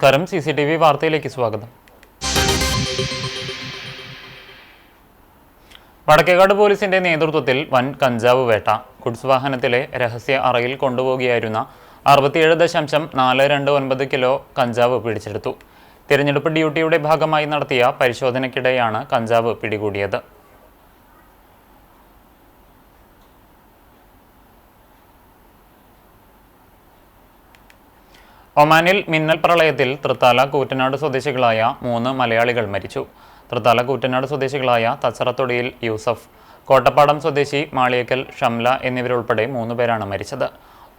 നമസ്കാരം. CCTV വാർത്തയിലേക്ക് സ്വാഗതം. വടക്കേകാട് പോലീസിന്റെ നേതൃത്വത്തിൽ വൻ കഞ്ചാവ് വേട്ട. ഗുഡ്സ് വാഹനത്തിലെ രഹസ്യ അറയിൽ കൊണ്ടുപോകുകയായിരുന്ന 67.429 കിലോ കഞ്ചാവ് പിടിച്ചെടുത്തു. തിരഞ്ഞെടുപ്പ് ഡ്യൂട്ടിയുടെ ഭാഗമായി നടത്തിയ പരിശോധനയ്ക്കിടെയാണ് കഞ്ചാവ് പിടികൂടിയത്. ഒമാനിൽ മിന്നൽ പ്രളയത്തിൽ തൃത്താല കൂറ്റനാട് സ്വദേശികളായ 3 മലയാളികൾ മരിച്ചു. തൃത്താല കൂറ്റനാട് സ്വദേശികളായ തച്ചറത്തൊടിയിൽ യൂസഫ്, കോട്ടപ്പാടം സ്വദേശി മാളിയക്കൽ ഷംല എന്നിവരുൾപ്പെടെ 3 പേരാണ് മരിച്ചത്.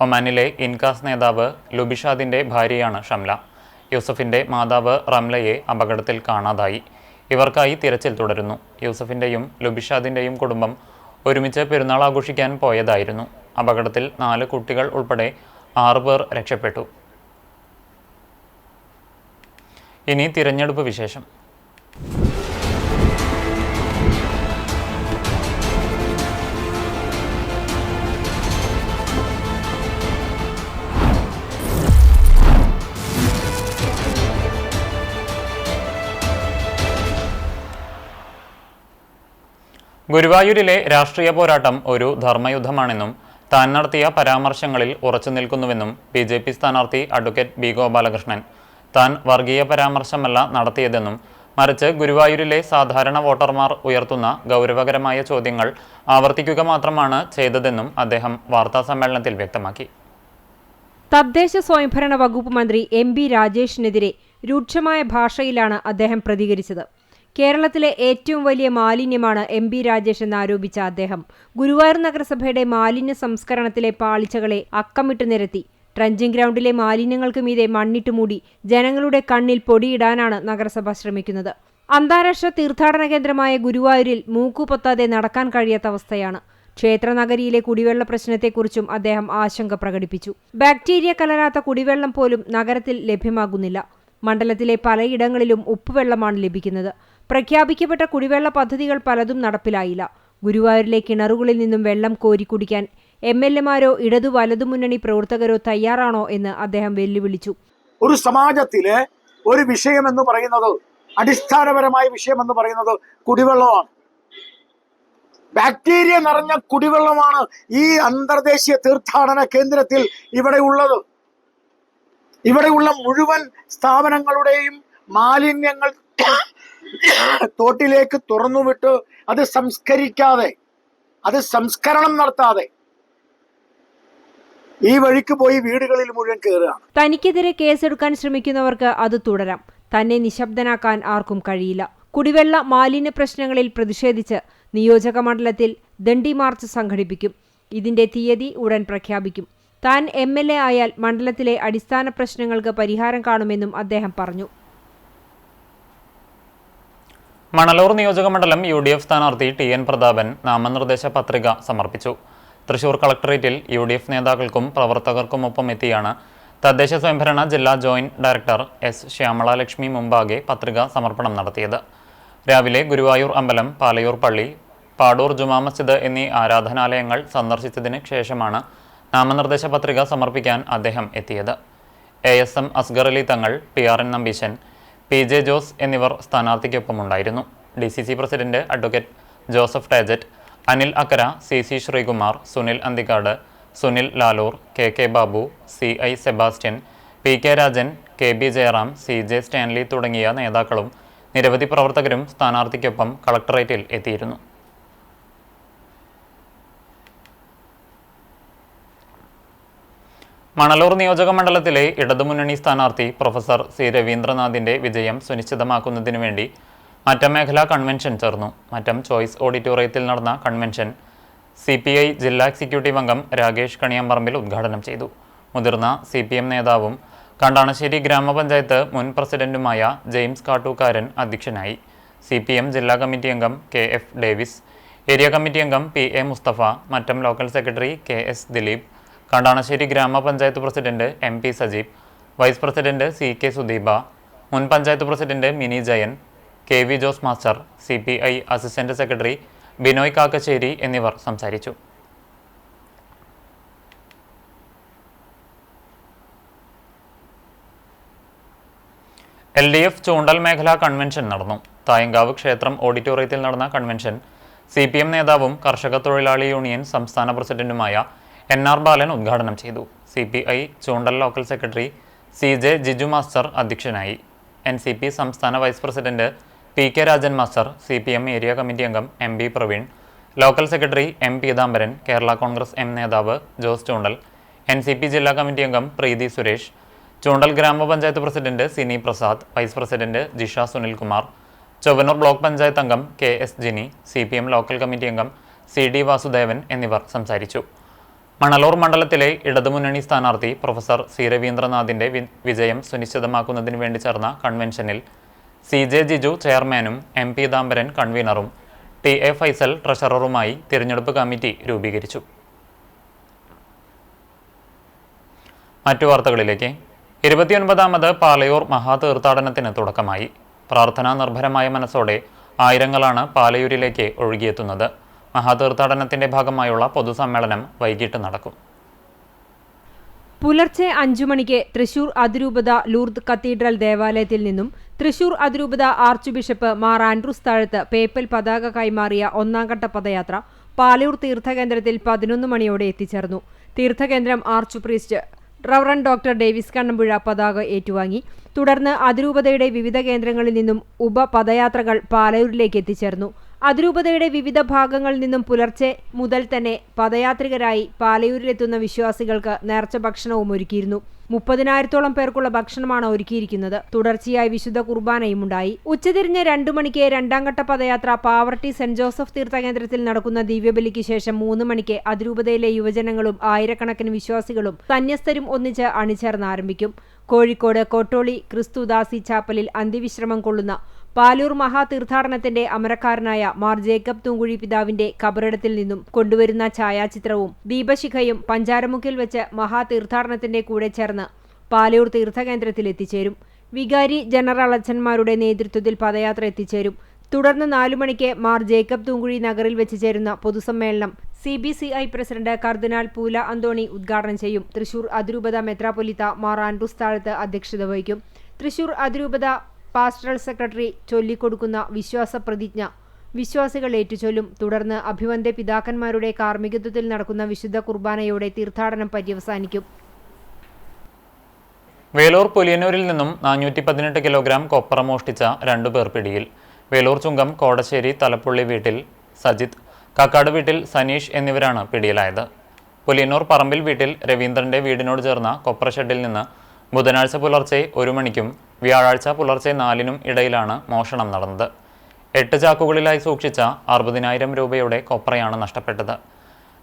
ഒമാനിലെ ഇൻകാസ് നേതാവ് ലുബിഷാദിന്റെ ഭാര്യയാണ് ഷംല. യൂസഫിന്റെ മാതാവ് റംലയെ അപകടത്തിൽ കാണാതായി. ഇവർക്കായി തിരച്ചിൽ തുടരുന്നു. യൂസഫിന്റെയും ലുബിഷാദിന്റെയും കുടുംബം ഒരുമിച്ച് പെരുന്നാൾ ആഘോഷിക്കാൻ പോയതായിരുന്നു. അപകടത്തിൽ 4 കുട്ടികൾ ഉൾപ്പെടെ 6 പേർ രക്ഷപ്പെട്ടു. ഇനി തിരഞ്ഞെടുപ്പ് വിശേഷം. ഗുരുവായൂരിലെ രാഷ്ട്രീയ പോരാട്ടം ഒരു ധർമ്മയുദ്ധമാണെന്നും താൻ നടത്തിയ പരാമർശങ്ങളിൽ ഉറച്ചു നിൽക്കുന്നുവെന്നും BJP സ്ഥാനാർത്ഥി അഡ്വക്കേറ്റ് B. ഗോപാലകൃഷ്ണൻ. താൻ വർഗീയ പരാമർശമല്ല നടത്തിയതെന്നും മറിച്ച് ഗുരുവായൂരിലെ സാധാരണ വോട്ടർമാർ ഉയർത്തുന്ന ഗൗരവകരമായ ചോദ്യങ്ങൾ ആവർത്തിക്കുക മാത്രമാണ് ചെയ്തതെന്നും അദ്ദേഹം വാർത്താസമ്മേളനത്തിൽ വ്യക്തമാക്കി. തദ്ദേശ സ്വയംഭരണ വകുപ്പ് മന്ത്രി MB രാജേഷിനെതിരെ രൂക്ഷമായ ഭാഷയിലാണ് അദ്ദേഹം പ്രതികരിച്ചത്. കേരളത്തിലെ ഏറ്റവും വലിയ മാലിന്യമാണ് MB രാജേഷ് എന്നാരോപിച്ച അദ്ദേഹം ഗുരുവായൂർ നഗരസഭയുടെ മാലിന്യ സംസ്കരണത്തിലെ പാളിച്ചകളെ അക്കമിട്ട് നിരത്തി. ട്രഞ്ചിങ് ഗ്രൗണ്ടിലെ മാലിന്യങ്ങൾക്ക് മീതെ മണ്ണിട്ട് മൂടി ജനങ്ങളുടെ കണ്ണിൽ പൊടിയിടാനാണ് നഗരസഭ ശ്രമിക്കുന്നത്. അന്താരാഷ്ട്ര തീർത്ഥാടന കേന്ദ്രമായ ഗുരുവായൂരിൽ മൂക്കുപൊത്താതെ നടക്കാൻ കഴിയാത്ത അവസ്ഥയാണ്. ക്ഷേത്രനഗരിയിലെ കുടിവെള്ള പ്രശ്നത്തെക്കുറിച്ചും അദ്ദേഹം ആശങ്ക പ്രകടിപ്പിച്ചു. ബാക്ടീരിയ കലരാത്ത കുടിവെള്ളം പോലും നഗരത്തിൽ ലഭ്യമാകുന്നില്ല. മണ്ഡലത്തിലെ പലയിടങ്ങളിലും ഉപ്പുവെള്ളമാണ് ലഭിക്കുന്നത്. പ്രഖ്യാപിക്കപ്പെട്ട കുടിവെള്ള പദ്ധതികൾ പലതും നടപ്പിലായില്ല. ഗുരുവായൂരിലെ കിണറുകളിൽ നിന്നും വെള്ളം കോരി കുടിക്കാൻ MLA-മാരോ ഇടതു വലതുമുന്നണി പ്രവർത്തകരോ തയ്യാറാണോ എന്ന് അദ്ദേഹം വെല്ലുവിളിച്ചു. ഒരു സമാജത്തിലെ ഒരു വിഷയം എന്ന് പറയുന്നത്, അടിസ്ഥാനപരമായ വിഷയം എന്ന് പറയുന്നത് കുടിവെള്ളമാണ്. ബാക്ടീരിയ നിറഞ്ഞ കുടിവെള്ളമാണ് ഈ അന്തർദേശീയ തീർത്ഥാടന കേന്ദ്രത്തിൽ ഇവിടെ ഉള്ളത്. ഇവിടെയുള്ള മുഴുവൻ സ്ഥാപനങ്ങളുടെയും മാലിന്യങ്ങൾ തോട്ടിലേക്ക് തുറന്നുവിട്ട് അത് സംസ്കരിക്കാതെ, അത് സംസ്കരണം നടത്താതെ ഈ വഴിക്ക് പോയി വീടുകളിൽ മുഴുവൻ കയറുകയാണ്. തനിക്കെതിരെ കേസെടുക്കാൻ ശ്രമിക്കുന്നവർക്ക് അത് തുടരാം. തന്നെ നിശബ്ദനാക്കാൻ ആർക്കും കഴിയില്ല. കുടിവെള്ള മാലിന്യ പ്രശ്നങ്ങളിൽ പ്രതിഷേധിച്ച് നിയോജക മണ്ഡലത്തിൽ ദണ്ഡി മാർച്ച് സംഘടിപ്പിക്കും. ഇതിന്റെ തീയതി ഉടൻ പ്രഖ്യാപിക്കും. താൻ MLA ആയാൽ മണ്ഡലത്തിലെ അടിസ്ഥാന പ്രശ്നങ്ങൾക്ക് പരിഹാരം കാണുമെന്നും അദ്ദേഹം പറഞ്ഞു. മണലൂർ നിയോജക മണ്ഡലം UDF സ്ഥാനാർത്ഥി TN പ്രതാപൻ നാമനിർദ്ദേശ പത്രിക സമർപ്പിച്ചു. തൃശൂർ കളക്ടറേറ്റിൽ UDF നേതാക്കൾക്കും പ്രവർത്തകർക്കുമൊപ്പം എത്തിയാണ് തദ്ദേശ സ്വയംഭരണ ജില്ലാ joint director S. Shyamala Lakshmi മുമ്പാകെ പത്രിക സമർപ്പണം നടത്തിയത്. രാവിലെ ഗുരുവായൂർ അമ്പലം, പാലയൂർ പള്ളി, പാടൂർ ജുമാ മസ്ജിദ് എന്നീ ആരാധനാലയങ്ങൾ സന്ദർശിച്ചതിന് ശേഷമാണ് നാമനിർദ്ദേശ പത്രിക സമർപ്പിക്കാൻ അദ്ദേഹം എത്തിയത്. ASM അസ്ഗർ അലി തങ്ങൾ, PRN നമ്പീശൻ, PJ ജോസ് എന്നിവർ സ്ഥാനാർത്ഥിക്കൊപ്പമുണ്ടായിരുന്നു. DCC president advocate Joseph Tajet, Anil Akkara, CC Sreekumar, Sunil Anthikad, Sunil Lalur, KK Babu, CI Sebastian, PK Rajan, KB Jayaram, CJ Stanley തുടങ്ങിയ നേതാക്കളും നിരവധി പ്രവർത്തകരും സ്ഥാനാർത്ഥിക്കൊപ്പം കളക്ടറേറ്റിൽ എത്തിയിരുന്നു. മണലൂർ നിയോജക മണ്ഡലത്തിലെ ഇടതുമുന്നണി സ്ഥാനാർത്ഥി പ്രൊഫസർ C. രവീന്ദ്രനാഥിന്റെ വിജയം സുനിശ്ചിതമാക്കുന്നതിനു വേണ്ടി മറ്റം മേഖലാ കൺവെൻഷൻ ചേർന്നു. മറ്റം ചോയ്സ് ഓഡിറ്റോറിയത്തിൽ നടന്ന കൺവെൻഷൻ CPI ജില്ലാ എക്സിക്യൂട്ടീവ് അംഗം രാകേഷ് കണിയാമ്പറമ്പിൽ ഉദ്ഘാടനം ചെയ്തു. മുതിർന്ന CPM നേതാവും കണ്ടാണശ്ശേരി ഗ്രാമപഞ്ചായത്ത് മുൻ പ്രസിഡന്റുമായ ജെയിംസ് കാട്ടൂക്കാരൻ അധ്യക്ഷനായി. CPM ജില്ലാ കമ്മിറ്റി അംഗം KF ഡേവിസ്, ഏരിയ കമ്മിറ്റി അംഗം PA Musthafa, Mattam local secretary KS Dileep, Kandanassery gramapanchayat president MP Sajeeb, vice president CK Sudeepa, മുൻ panchayat president Mini Jayan, KV Jose master, CPI assistant secretary Binoy Kakkassery എന്നിവർ സംസാരിച്ചു. LDF ചൂണ്ടൽ മേഖലാ കൺവെൻഷൻ നടന്നു. തായങ്കാവ് ക്ഷേത്രം ഓഡിറ്റോറിയത്തിൽ നടന്ന കൺവെൻഷൻ CPM നേതാവും കർഷക തൊഴിലാളി യൂണിയൻ സംസ്ഥാന പ്രസിഡന്റുമായ NR ബാലൻ ഉദ്ഘാടനം ചെയ്തു. CPI Choondal local secretary CJ Jiju master അധ്യക്ഷനായി. NCP സംസ്ഥാന vice president PK Rajan master, CPM area committee അംഗം MB Praveen, local secretary M Peethambaran, Kerala Congress M നേതാവ് ജോസ് ചൂണ്ടൽ, NCP ജില്ലാ കമ്മിറ്റി അംഗം Preethi Suresh, Choondal gramapanchayat president Sini Prasad, vice president Jisha Sunilkumar, Chovvanur block panchayat അംഗം KS Jini, CPM local committee അംഗം CD വാസുദേവൻ എന്നിവർ സംസാരിച്ചു. മണലൂർ മണ്ഡലത്തിലെ ഇടതുമുന്നണി സ്ഥാനാർത്ഥി പ്രൊഫസർ C രവീന്ദ്രനാഥിന്റെ വിജയം സുനിശ്ചിതമാക്കുന്നതിന് വേണ്ടി ചേർന്ന കൺവെൻഷനിൽ CJ ജിജു ചെയർമാനും M പീതാംബരൻ കൺവീനറും TA ഫൈസൽ ട്രഷററുമായി തിരഞ്ഞെടുപ്പ് കമ്മിറ്റി രൂപീകരിച്ചു. മറ്റു വാർത്തകളിലേക്ക്. 29ാമത് പാലയൂർ മഹാതീർത്ഥാടനത്തിന് തുടക്കമായി. പ്രാർത്ഥനാ നിർഭരമായ മനസ്സോടെ ആയിരങ്ങളാണ് പാലയൂരിലേക്ക് ഒഴുകിയെത്തുന്നത്. മഹാതീർത്ഥാടനത്തിന്റെ ഭാഗമായുള്ള പൊതുസമ്മേളനം വൈകിട്ട് നടക്കും. പുലർച്ചെ 5 മണിക്ക് തൃശൂർ അതിരൂപത ലൂർദ് കത്തീഡ്രൽ ദേവാലയത്തിൽ നിന്നും തൃശൂർ അതിരൂപത archbishop Mar Andrews Thazhath papal പതാക കൈമാറിയ ഒന്നാംഘട്ട പദയാത്ര പാലയൂർ തീർത്ഥകേന്ദ്രത്തിൽ 11 മണിയോടെ എത്തിച്ചേർന്നു. തീർത്ഥകേന്ദ്രം archpriest reverend doctor Davis Kannampuzha പതാക ഏറ്റുവാങ്ങി. തുടർന്ന് അതിരൂപതയുടെ വിവിധ കേന്ദ്രങ്ങളിൽ നിന്നും ഉപപദയാത്രകൾ പാലയൂരിലേക്ക് എത്തിച്ചേർന്നു. അതിരൂപതയുടെ വിവിധ ഭാഗങ്ങളിൽ നിന്നും പുലർച്ചെ മുതൽ തന്നെ പദയാത്രികരായി പാലയൂരിലെത്തുന്ന വിശ്വാസികൾക്ക് നേർച്ച ഭക്ഷണവും ഒരുക്കിയിരുന്നു. 30,000-ഓളം പേർക്കുള്ള ഭക്ഷണമാണ് ഒരുക്കിയിരിക്കുന്നത്. തുടർച്ചയായി വിശുദ്ധ കുർബാനയും ഉണ്ടായി. ഉച്ചതിരിഞ്ഞ് 2 മണിക്ക് രണ്ടാംഘട്ട പദയാത്ര പാവർട്ടി സെന്റ് ജോസഫ് തീർത്ഥകേന്ദ്രത്തിൽ നടക്കുന്ന ദിവ്യബലിക്ക് ശേഷം 3 മണിക്ക് അതിരൂപതയിലെ യുവജനങ്ങളും ആയിരക്കണക്കിന് വിശ്വാസികളും സന്യസ്തരും ഒന്നിച്ച് അണിചേർന്ന് ആരംഭിക്കും. കോഴിക്കോട് കോട്ടോളി ക്രിസ്തുദാസി ചാപ്പലിൽ അന്ത്യവിശ്രമം കൊള്ളുന്ന പാലൂർ മഹാതീർത്ഥാടനത്തിന്റെ അമരക്കാരനായ മാർ ജേക്കബ് തൂങ്കുഴി പിതാവിന്റെ ഖബറിടത്തിൽ നിന്നും കൊണ്ടുവരുന്ന ഛായാചിത്രവും ദീപശിഖയും പഞ്ചാരമുക്കിൽ വെച്ച് മഹാതീർത്ഥാടനത്തിന്റെ കൂടെ ചേർന്ന് പാലൂർ തീർത്ഥകേന്ദ്രത്തിൽ എത്തിച്ചേരും. വികാരി ജനറൽ അച്ഛന്മാരുടെ നേതൃത്വത്തിൽ പദയാത്ര എത്തിച്ചേരും. തുടർന്ന് 4 മണിക്ക് മാർ ജേക്കബ് തൂങ്കുഴി നഗറിൽ വെച്ച് ചേരുന്ന പൊതുസമ്മേളനം CBCI പ്രസിഡന്റ് കർദിനാൾ പൂല അന്തോണി ഉദ്ഘാടനം ചെയ്യും. തൃശൂർ അതിരൂപത മെത്രാപ്പൊലീത്ത മാർ ആൻഡ്രൂസ് താഴത്ത് അധ്യക്ഷത വഹിക്കും. തൃശൂർ അതിരൂപത പാസ്റ്ററൽ സെക്രട്ടറി ചൊല്ലിക്കൊടുക്കുന്ന വിശ്വാസ പ്രതിജ്ഞ വിശ്വാസികൾ ഏറ്റുചൊല്ലും. തുടർന്ന് അഭിവന്ദ്യ പിതാക്കന്മാരുടെ കാർമ്മികത്വത്തിൽ നടക്കുന്ന വിശുദ്ധ കുർബാനയോടെ തീർത്ഥാടനം പര്യവസാനിക്കും. വേലൂർ പുലിയന്നൂരിൽ നിന്നും 418 കിലോഗ്രാം കൊപ്ര മോഷ്ടിച്ച 2 പേർ പിടിയിൽ. വേലൂർ ചുങ്കം കോടശ്ശേരി തലപ്പുള്ളി വീട്ടിൽ സജിത്ത്, കാക്കാട് വീട്ടിൽ സനീഷ് എന്നിവരാണ് പിടിയിലായത്. പുലിയന്നൂർ പറമ്പിൽ വീട്ടിൽ രവീന്ദ്രന്റെ വീടിനോട് ചേർന്ന കൊപ്ര ഷെഡിൽ നിന്ന് ബുധനാഴ്ച പുലർച്ചെ 1 മണിക്കും വ്യാഴാഴ്ച പുലർച്ചെ 4-നും ഇടയിലാണ് മോഷണം നടന്നത്. 8 ചാക്കുകളിലായി സൂക്ഷിച്ച 60,000 രൂപയുടെ കൊപ്രയാണ് നഷ്ടപ്പെട്ടത്.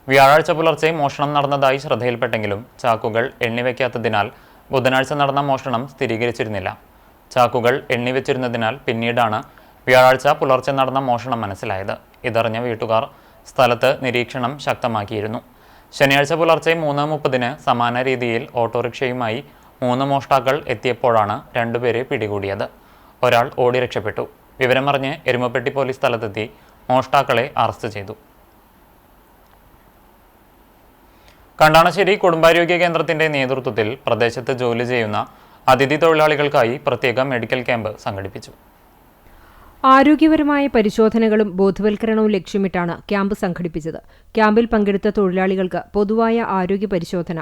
വ്യാഴാഴ്ച പുലർച്ചെ മോഷണം നടന്നതായി ശ്രദ്ധയിൽപ്പെട്ടെങ്കിലും ചാക്കുകൾ എണ്ണിവെക്കാത്തതിനാൽ ബുധനാഴ്ച നടന്ന മോഷണം സ്ഥിരീകരിച്ചിരുന്നില്ല. ചാക്കുകൾ എണ്ണിവെച്ചിരുന്നതിനാൽ പിന്നീടാണ് വ്യാഴാഴ്ച പുലർച്ചെ നടന്ന മോഷണം മനസ്സിലായത്. ഇതറിഞ്ഞ വീട്ടുകാർ സ്ഥലത്ത് നിരീക്ഷണം ശക്തമാക്കിയിരുന്നു. ശനിയാഴ്ച പുലർച്ചെ 3:30-ന് സമാന രീതിയിൽ ഓട്ടോറിക്ഷയുമായി 3 മോഷ്ടാക്കൾ എത്തിയപ്പോഴാണ് 2 പേരെ പിടികൂടിയത്. ഒരാൾ ഓടി രക്ഷപ്പെട്ടു. വിവരമറിഞ്ഞ് എരുമപ്പെട്ടി പോലീസ് സ്ഥലത്തെത്തി മോഷ്ടാക്കളെ അറസ്റ്റ് ചെയ്തു. കണ്ടാണശ്ശേരി കുടുംബാരോഗ്യ കേന്ദ്രത്തിന്റെ നേതൃത്വത്തിൽ പ്രദേശത്ത് ജോലി ചെയ്യുന്ന അതിഥി തൊഴിലാളികൾക്കായി പ്രത്യേക മെഡിക്കൽ ക്യാമ്പ് സംഘടിപ്പിച്ചു. ആരോഗ്യപരമായ പരിശോധനകളും ബോധവൽക്കരണവും ലക്ഷ്യമിട്ടാണ് ക്യാമ്പ് സംഘടിപ്പിച്ചത്. ക്യാമ്പിൽ പങ്കെടുത്ത തൊഴിലാളികൾക്ക് പൊതുവായ ആരോഗ്യ പരിശോധന,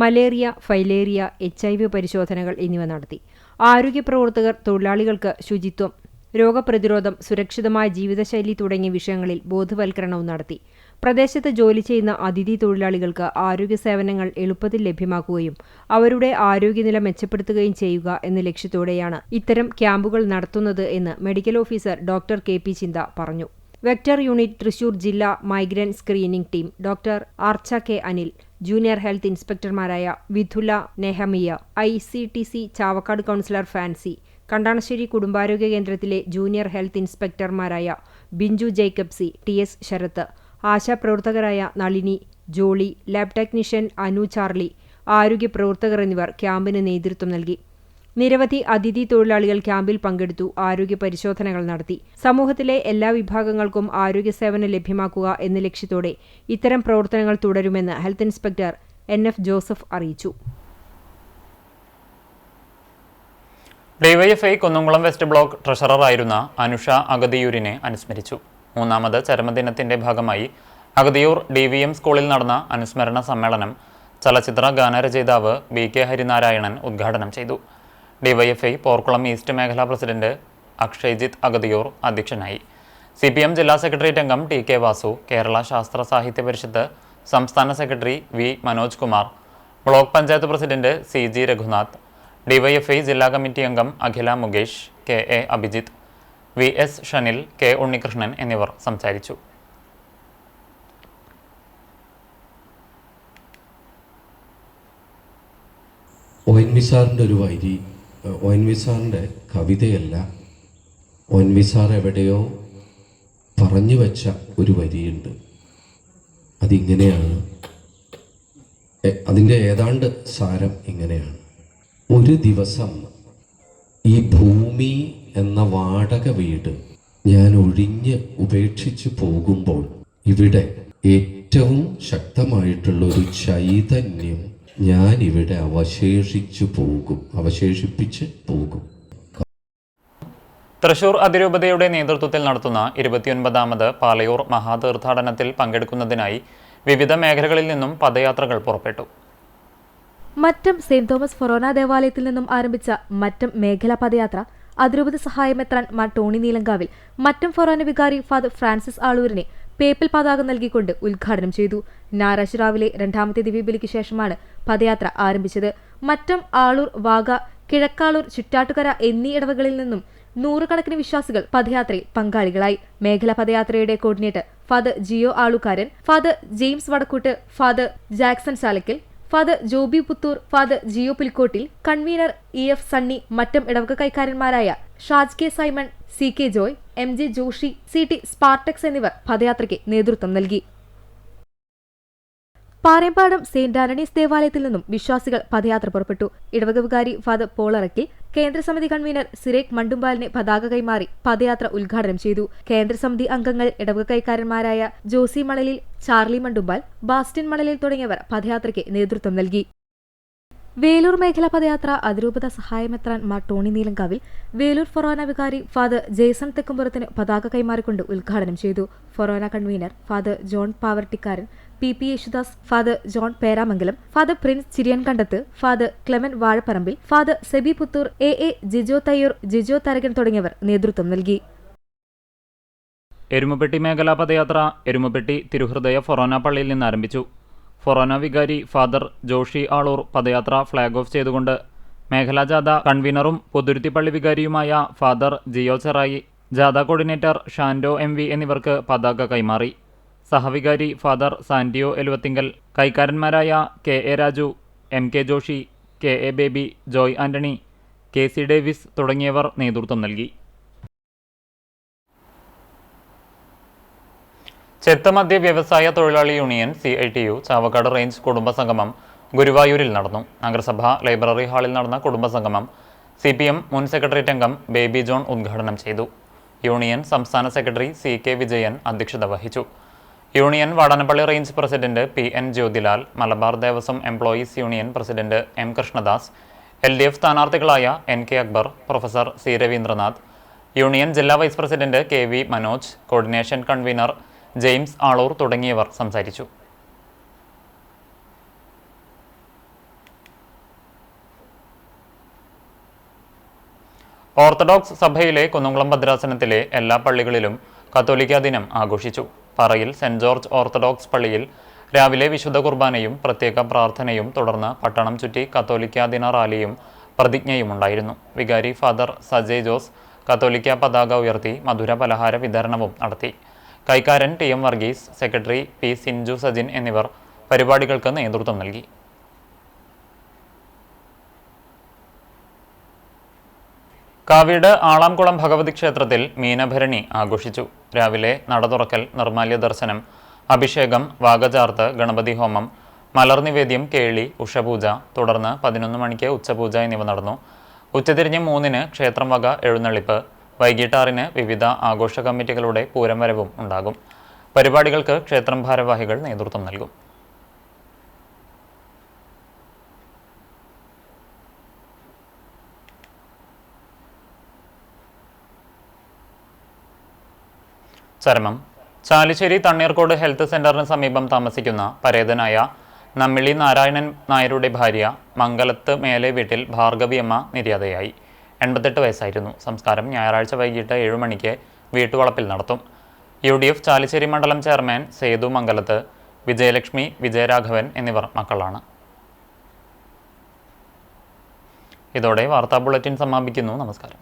മലേറിയ, ഫൈലേറിയ, HIV പരിശോധനകൾ എന്നിവ നടത്തി. ആരോഗ്യ പ്രവർത്തകർ തൊഴിലാളികൾക്ക് ശുചിത്വം, രോഗപ്രതിരോധം, സുരക്ഷിതമായ ജീവിതശൈലി തുടങ്ങിയ വിഷയങ്ങളിൽ ബോധവൽക്കരണവും നടത്തി. പ്രദേശത്ത് ജോലി ചെയ്യുന്ന അതിഥി തൊഴിലാളികൾക്ക് ആരോഗ്യ സേവനങ്ങൾ എളുപ്പത്തിൽ ലഭ്യമാക്കുകയും അവരുടെ ആരോഗ്യനില മെച്ചപ്പെടുത്തുകയും ചെയ്യുക എന്ന ലക്ഷ്യത്തോടെയാണ് ഇത്തരം ക്യാമ്പുകൾ നടത്തുന്നത് എന്ന് മെഡിക്കൽ ഓഫീസർ ഡോക്ടർ KP ചിന്ത പറഞ്ഞു. വെക്ടർ യൂണിറ്റ് തൃശൂർ ജില്ലാ migrant screening team doctor Archa K Anil, junior health ഇൻസ്പെക്ടർമാരായ Vidhula Nehemiah, ICTC Chavakkad counsellor Fancy, Kandanassery കുടുംബാരോഗ്യ കേന്ദ്രത്തിലെ ജൂനിയർ ഹെൽത്ത് ഇൻസ്പെക്ടർമാരായ Binju Jacob C, TS Sarath, ആശാപ്രവർത്തകരായ Nalini, Jolly, lab technician Anu Charlie, ആരോഗ്യ പ്രവർത്തകർ എന്നിവർ ക്യാമ്പിന് നേതൃത്വം നൽകി. നിരവധി അതിഥി തൊഴിലാളികൾ ക്യാമ്പിൽ പങ്കെടുത്തു ആരോഗ്യ പരിശോധനകൾ നടത്തി. സമൂഹത്തിലെ എല്ലാ വിഭാഗങ്ങൾക്കും ആരോഗ്യ സേവനം ലഭ്യമാക്കുക എന്ന ലക്ഷ്യത്തോടെ ഇത്തരം പ്രവർത്തനങ്ങൾ തുടരുമെന്ന് ഹെൽത്ത് ഇൻസ്പെക്ടർ NF ജോസഫ് അറിയിച്ചു. ഡിവൈഎഫ്ഐ കുന്നംകുളം വെസ്റ്റ് ബ്ലോക്ക് ട്രഷററായിരുന്ന അനുഷ അഗതിയൂരിനെ അനുസ്മരിച്ചു. മൂന്നാമത് ചരമദിനത്തിന്റെ ഭാഗമായി അഗതിയൂർ DVM സ്കൂളിൽ നടന്ന അനുസ്മരണ സമ്മേളനം ചലച്ചിത്ര ഗാനരചയിതാവ് BK ഹരിനാരായണൻ ഉദ്ഘാടനം ചെയ്തു. ഡിവൈഎഫ്ഐ പോർക്കുളം ഈസ്റ്റ് മേഖലാ പ്രസിഡന്റ് അക്ഷയ്ജിത്ത് അഗതിയൂർ അധ്യക്ഷനായി. CPM ജില്ലാ സെക്രട്ടേറിയറ്റ് അംഗം TK വാസു, കേരള ശാസ്ത്ര സാഹിത്യ പരിഷത്ത് സംസ്ഥാന secretary V Manoj Kumar, block panchayat president CG Raghunath, DYFI ജില്ലാ കമ്മിറ്റി അംഗം അഖില Mukesh, KA Abhijith, VS ഷനിൽ, K Unnikrishnan എന്നിവർ സംസാരിച്ചു. ONV സാറിൻ്റെ ഒരു വരി, ONV സാറിൻ്റെ കവിതയല്ല, ONV സാർ എവിടെയോ പറഞ്ഞു വെച്ച ഒരു വരിയുണ്ട്. അതിങ്ങനെയാണ്, അതിൻ്റെ ഏതാണ്ട് സാരം ഇങ്ങനെയാണ്: ഒരു ദിവസം ഈ ഭൂമി എന്ന വാടക വീട് ഞാൻ ഒഴിഞ്ഞ് ഉപേക്ഷിച്ച് പോകുമ്പോൾ ഇവിടെ ഏറ്റവും ശക്തമായിട്ടുള്ള ഒരു ചൈതന്യം ഞാൻ ഇവിടെ അവശേഷിപ്പിച്ച് പോകും. തൃശൂർ അതിരൂപതയുടെ നേതൃത്വത്തിൽ നടത്തുന്ന 29ാമത് പാലയൂർ മഹാതീർത്ഥാടനത്തിൽ പങ്കെടുക്കുന്നതിനായി വിവിധ മേഖലകളിൽ നിന്നും പദയാത്രകൾ പുറപ്പെട്ടു. മറ്റം സെന്റ് തോമസ് ഫൊറോന ദേവാലയത്തിൽ നിന്നും ആരംഭിച്ച മറ്റം മേഖലാ പദയാത്ര അതിരൂപത സഹായമെത്രാൻ മാർ ടോണി നീലങ്കാവിൽ മറ്റം ഫൊറോന വികാരി ഫാദർ ഫ്രാൻസിസ് ആളൂരിനെ പേപ്പിൽ പതാക നൽകിക്കൊണ്ട് ഉദ്ഘാടനം ചെയ്തു. ഞായറാഴ്ച രാവിലെ 2ാമത്തെ ദിവ്യബലിക്ക് ശേഷമാണ് പദയാത്ര ആരംഭിച്ചത്. മറ്റം, ആളൂർ, വാഗ, കിഴക്കാളൂർ, ചുറ്റാട്ടുകര എന്നീ ഇടവകളിൽ നിന്നും നൂറുകണക്കിന് വിശ്വാസികൾ പദയാത്രയിൽ പങ്കാളികളായി. മേഖലാ പദയാത്രയുടെ coordinator father Jio Alukaran, father James Vadakkoot, father Jackson Salakkal, father Joby Puthur, father Jio Pulikottil, convener EF Sunny, Mattam ഇടവക കൈക്കാരന്മാരായ Shaj K Simon, CK Joy, MJ Joshy, CT Spartacus എന്നിവർ പദയാത്രയ്ക്ക് നേതൃത്വം നൽകി. പാറേമ്പാടം സെന്റ് ആന്റണീസ് ദേവാലയത്തിൽ നിന്നും വിശ്വാസികൾ പദയാത്ര പുറപ്പെട്ടു. ഇടവക വികാരി ഫാദർ പോളറക്കിൽ കേന്ദ്രസമിതി കൺവീനർ സിറേഖ് മണ്ടുമ്പാലിനെ പതാക കൈമാറി പദയാത്ര ഉദ്ഘാടനം ചെയ്തു. കേന്ദ്രസമിതി അംഗങ്ങൾ ഇടവക കൈക്കാരന്മാരായ ജോസി മണലിൽ, ചാർലി മണ്ടുമ്പാൽ, ബാസ്റ്റിൻ മണലിൽ തുടങ്ങിയവർ പദയാത്രയ്ക്ക് നേതൃത്വം നൽകി. വേലൂർ മേഖലാ പദയാത്ര അതിരൂപത സഹായമെത്രാൻ മാർ ടോണി നീലങ്കാവിൽ വേലൂർ ഫൊറോന വികാരി ഫാദർ ജേസൺ തെക്കുംപുറത്തിന് പതാക കൈമാറിക്കൊണ്ട് ഉദ്ഘാടനം ചെയ്തു. Forane convener father John Pavarttikaran, PP Yesudas, father John Peramangalam, father Prince Chiriyankandath, father Clement Vazhapparambil, father Seby Puthur, AA Jijo Thayyur, Jijo Tharakan തുടങ്ങിയവർ നേതൃത്വം നൽകി. എരുമപ്പെട്ടി മേഖലാ പദയാത്ര എരുമപ്പെട്ടി തിരുഹൃദയ ഫൊറോന പള്ളിയിൽ നിന്ന് ആരംഭിച്ചു. ഫൊറോന വികാരി ഫാദർ ജോഷി ആളൂർ പദയാത്ര ഫ്ളാഗ് ഓഫ് ചെയ്തുകൊണ്ട് മേഖലാ ജാഥ കൺവീനറും പൊതുരുത്തിപ്പള്ളി വികാരിയുമായ ഫാദർ ജിയോ ചെറായി, ജാഥ കോർഡിനേറ്റർ ഷാൻഡോ MV എന്നിവർക്ക് പതാക കൈമാറി. സഹവികാരി ഫാദർ സാന്റിയോ എലുവത്തിങ്കൽ, കൈക്കാരന്മാരായ KA Raju, MK Joshy, KA Baby, Joy Antony, KC Davis തുടങ്ങിയവർ നേതൃത്വം നൽകി. ചെത്തമദ്യ വ്യവസായ തൊഴിലാളി യൂണിയൻ CITU ചാവക്കാട് റേഞ്ച് കുടുംബസംഗമം ഗുരുവായൂരിൽ നടന്നു. നഗരസഭ ലൈബ്രറി ഹാളിൽ നടന്ന കുടുംബസംഗമം CPM മുൻ സെക്രട്ടേറിയറ്റ് അംഗം ബേബി ജോൺ ഉദ്ഘാടനം ചെയ്തു. യൂണിയൻ സംസ്ഥാന സെക്രട്ടറി CK വിജയൻ അധ്യക്ഷത വഹിച്ചു. Union Vadanappally range president PN Jyothilal, Malabar Devaswom employees union president M Krishnadas, LDF സ്ഥാനാർത്ഥികളായ NK Akbar, professor C Raveendranath, union ജില്ലാ vice president KV Manoj, coordination convener James Aloor തുടങ്ങിയവർ സംസാരിച്ചു. ഓർത്തഡോക്സ് സഭയിലെ കുന്നംകുളം ഭദ്രാസനത്തിലെ എല്ലാ പള്ളികളിലും കത്തോലിക്ക ദിനം ആഘോഷിച്ചു. പറയിൽ സെന്റ് ജോർജ് ഓർത്തഡോക്സ് പള്ളിയിൽ രാവിലെ വിശുദ്ധ കുർബാനയും പ്രത്യേക പ്രാർത്ഥനയും തുടർന്ന് പട്ടണം ചുറ്റി കത്തോലിക്ക ദിന റാലിയും പ്രതിജ്ഞയുമുണ്ടായിരുന്നു. വികാരി ഫാദർ സജയ് ജോസ് കത്തോലിക്ക പതാക ഉയർത്തി മധുര പലഹാര വിതരണവും നടത്തി. കൈക്കാരൻ TM Varghese, secretary P Sinju Sajin എന്നിവർ പരിപാടികൾക്ക് നേതൃത്വം നൽകി. കാവീട് ആളാംകുളം ഭഗവതി ക്ഷേത്രത്തിൽ മീനഭരണി ആഘോഷിച്ചു. രാവിലെ നട തുറക്കൽ, നിർമാല്യ ദർശനം, അഭിഷേകം, വാഗചാർത്ത്, ഗണപതി ഹോമം, മലർനിവേദ്യം, കേളി, ഉഷപൂജ, തുടർന്ന് 11 മണിക്ക് ഉച്ചപൂജ എന്നിവ നടന്നു. ഉച്ചതിരിഞ്ഞ് 3-ന് ക്ഷേത്രം വക എഴുന്നള്ളിപ്പ്, വൈകിട്ട് 6-ന് വിവിധ ആഘോഷ കമ്മിറ്റികളുടെ പൂരം വരവും ഉണ്ടാകും. പരിപാടികൾക്ക് ക്ഷേത്രം ഭാരവാഹികൾ നേതൃത്വം നൽകും. ചരമം. ചാലിശ്ശേരി തണ്ണീർക്കോട് ഹെൽത്ത് സെന്ററിന് സമീപം താമസിക്കുന്ന പരേതനായ നമ്മിളി നാരായണൻ നായരുടെ ഭാര്യ മംഗലത്ത് മേലെ വീട്ടിൽ ഭാർഗവിയമ്മ നിര്യാതയായി. 88 വയസ്സായിരുന്നു. സംസ്കാരം ഞായറാഴ്ച വൈകിട്ട് 7 മണിക്ക് വീട്ടുവളപ്പിൽ നടത്തും. UDF ചാലിശ്ശേരി മണ്ഡലം ചെയർമാൻ സേതു മംഗലത്ത്, വിജയലക്ഷ്മി, വിജയരാഘവൻ എന്നിവർ മക്കളാണ്. ഇതോടെ വാർത്താ ബുള്ളറ്റിൻ സമാപിക്കുന്നു. നമസ്കാരം.